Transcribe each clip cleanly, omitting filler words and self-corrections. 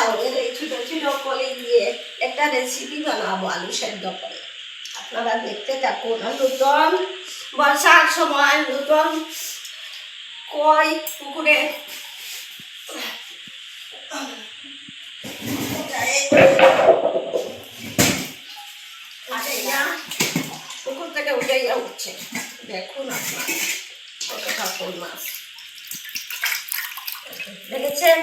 লাউয়ের এই ছোটো ছোটো কলি দিয়ে একটা রেসিপি বানাবো আলু সেদ্ধ করে। আপনারা দেখতে থাকুন। নতুন বর্ষার সময় নতুন কই পুকুরে পুকুর থেকে উঠাইয়া উঠছে। দেখুন আপনার কতটা কই মাছ দেখেছেন।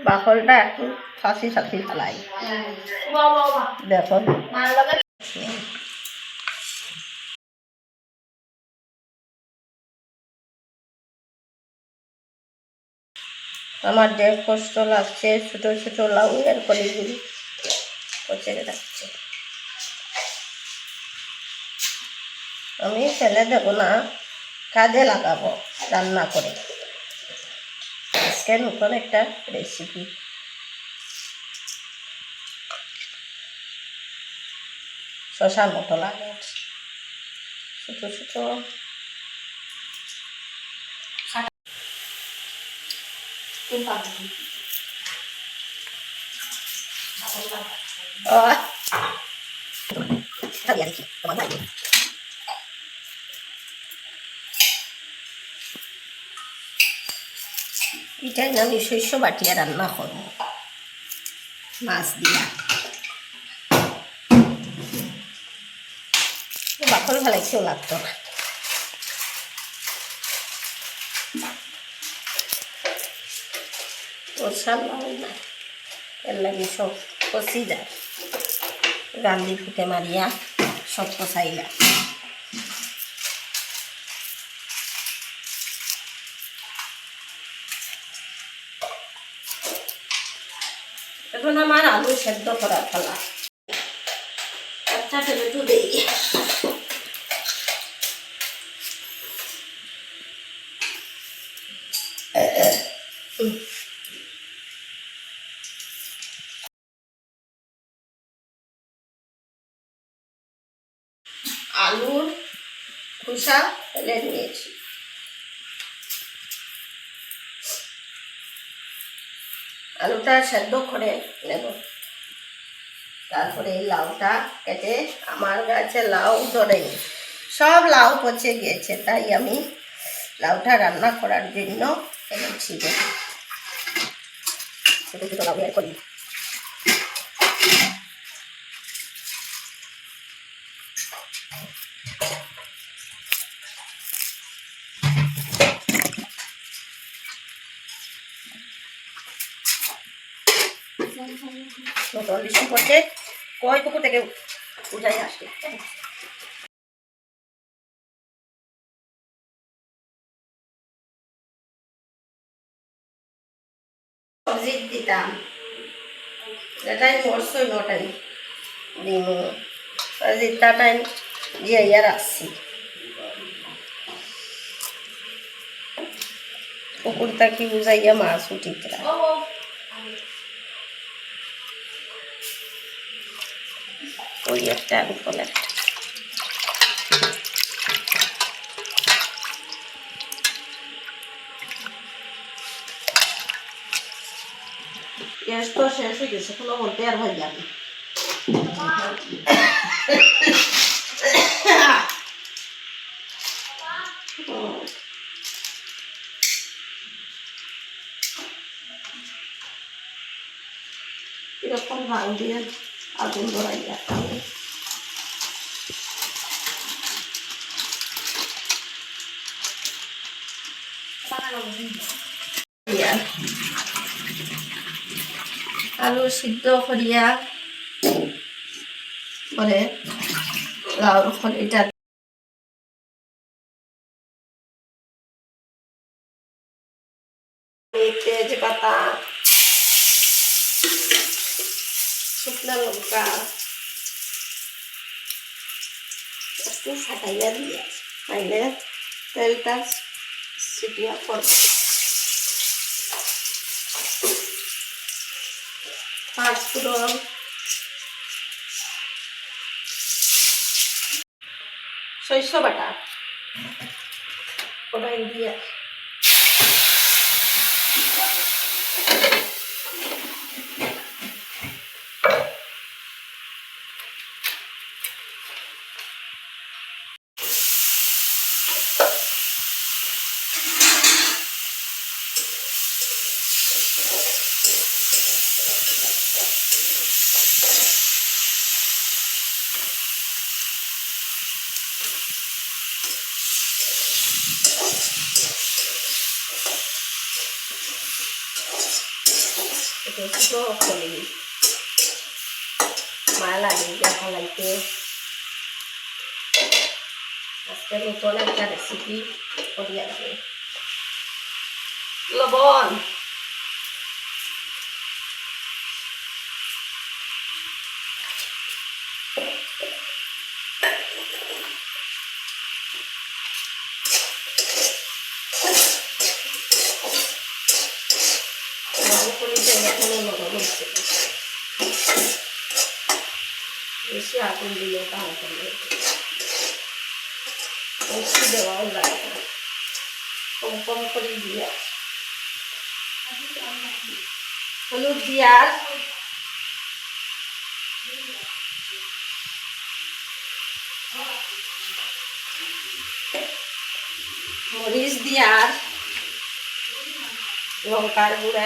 বাকলটা একটু ফাঁসি ফাঁসি ফেলাই দেখুন। আমার যে কষ্ট লাগছে, ছোট ছোট লাউয়ের কলিগুলি পচে যাচ্ছে। আমি ফেলে দেব না, কাজে লাগাবো রান্না করে। আজকে নতুন একটা রেসিপি। শশার মতো লাগে, ছোট ছোট। এটাই আমি শস্য বাটিয়া রান্না করবো মাছ দিয়া। বাকল ফেলাইছেও লাগতো না। ওরসাল লাউ না, এর লাগে সব কষি যায়। গান্ধি ফুটে মারিয়া সব কষাইলা। এখন আমার আলু সেদ্ধ করা ফেলা। একটা টমেটো দেই। আলুর খোসা ফেলে নিয়েছি। আলুটা সেদ্ধ করে নেব। তারপরে এই লাউটা কেটে, আমার গাছে লাউ ধরেনি, সব লাউ পচে গিয়েছে, তাই আমি লাউটা রান্না করার জন্য এনেছি। ছোটো ছোটো লাউ বের করি। নতুন বৃষ্টি পড়ছে, কই পুকুর থেকে উঠাই আসবে। সবজি দিতাম, এটাই মরছই নটাই দিন জিতা টাইম দিয়ে ইয়ার আসছি। পুকুর থাকি বুঝাইয়া মাছ উঠিতে ওই একটা বিকল একটা। গ্যাস তো শেষ হয়ে গেছে, কোনো বলতে আর ভাই যাবে। এরকম ভাঙ দিয়ে আগুন ধরাইয়া আলু সিদ্ধ করিয়া পরে লাউর খড়িটা তেজপাতা, শুকনো লঙ্কা একটু ফাটাইয়া দিয়ে, তাইলে তেলটা ছিটিয়া পড়বে। পাঁচফোড়ন, শস্য বাটা ওটাই দিয়ে Ito koli malagi দেখা লাগতে আজকে নতুন একটা রেসিপি করি আর কি লবণ বেশি আগুন দিলে কাম করবে বেশি দেওয়াও যায় না কম কম করে দিয়ে হলুদ দিয়ার মরিচ দিয়ার লঙ্কার গুঁড়া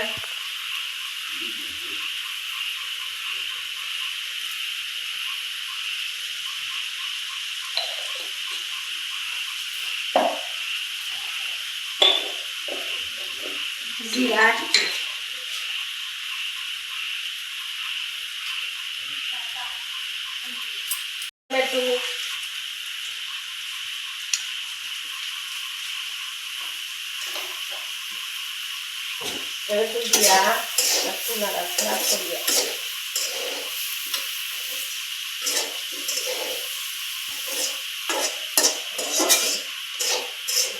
জিরা টমেটো দিয়া একটু নাড়াচাড়া করিয়া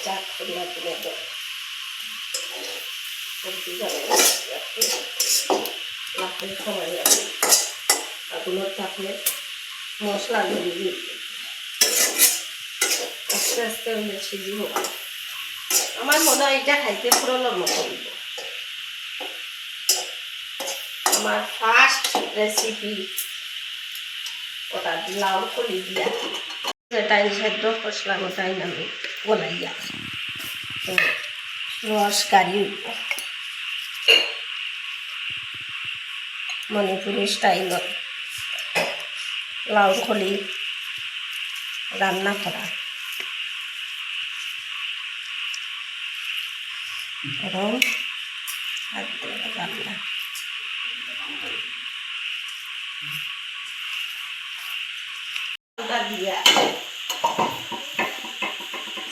চাট করিয়া তুলে দেব আগুনের তাপে মশলা দিয়ে আস্তে আস্তে সিজি হোক আমার মনে হয় এটা খাইতে পুরনোর মতো হইব আমার ফার্স্ট রেসিপি ওটা লাউ কলি দিয়া যেটাই সেদ্ধ মশলা ওটাই আমি বলাইয়া তো রস কারি উঠব মণিপুরি স্টাইলত লাউ কলি রান্না করা গরম রান্না দিয়া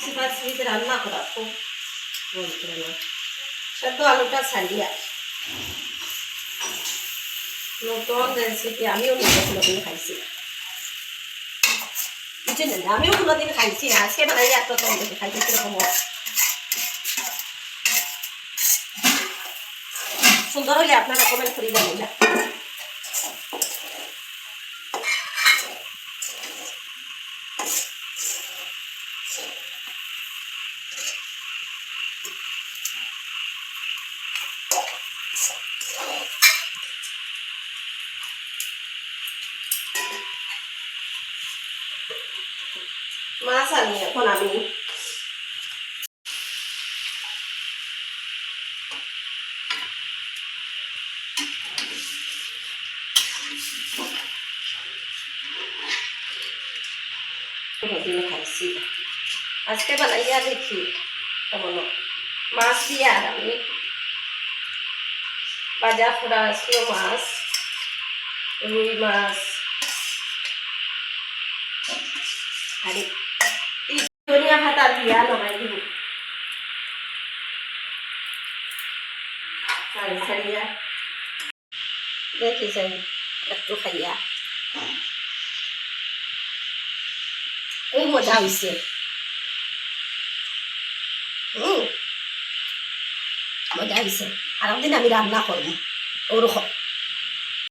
সিপাসিতে রান্না করা খুব বলতে না সেদ্ধ আলুটা ছাড়িয়া নতুন রেসিপি আমিও কোনোদিন খাইছি বুঝলেন আমিও কোনোদিন খাইছি না আজকে বানাই এত খাইছি কিরকম সুন্দর হলে আপনারা কমেন্ট করে জানেন না মাছ আনি এখন আমি খাইছি আজকে বানাইয়া দেখি কেমন মাছ দিয়ে আর আমি ভাজা ফোড়া আসলো মাছ রুই মাছ আর ধনিয়া পাতা দিয়া লগাই দিব সারিয়া দেখি যাই একটু খাইয়া খুব মজা হয়েছে মজা হয়েছে আর একদিন আমি রান্না করবো ওরকম